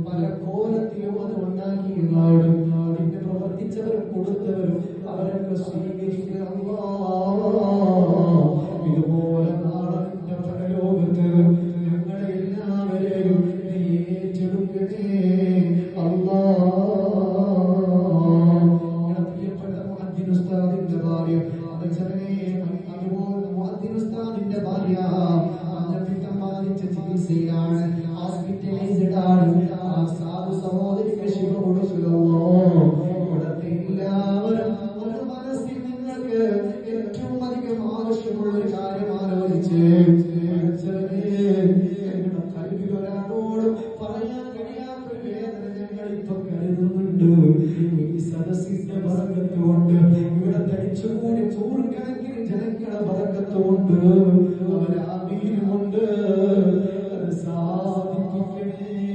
പല കോലത്തിലും അത് ഉണ്ടാക്കിയതാണ്. അതിന്റെ പ്രവർത്തിച്ചവരും കൊടുത്തവരും അവരൊക്കെ സ്വീകരിക്കുക. ഇതുപോലെ നാളെ പരലോകത്ത് ഞങ്ങളെ എല്ലാവരെയും ഏറ്റെടുക്കണേ അല്ലാ. പ്രിയപ്പെട്ട മുഅദ്ദിൻ ഉസ്താദിന്റെ ഭാര്യ അതുപോലെ മുഅദ്ദിൻ ഉസ്താദിന്റെ ഭാര്യ ബാധിച്ച ചികിത്സയിലാണ്, ഹോസ്പിറ്റലൈസ്ഡ് ആണ്. ആ സാധു സഹോദരിക്ക് ശിവ കൊടുക്കലോ. ഇവിടത്തെ എല്ലാവരും ഒരു മനസ്സിൽ നിങ്ങൾക്ക് ഏറ്റവും അധികം ആവശ്യമുള്ള ഒരു കാര്യം ആലോചിച്ച് കൽവിൽ ഒരാളോട് പറയാൻ കഴിയാത്തൊരു വേദന ഞങ്ങൾ ഇപ്പൊ കരുതുന്നുണ്ട്. ഈ സദസ്സിന്റെ ബറക്കത്തുകൊണ്ട്, ഇവിടെ തടിച്ചുകൂടി നൂറുകണക്കിന് ജനങ്ങളുടെ ബറക്കത്തുകൊണ്ട്, അവരാമീനുമുണ്ട്.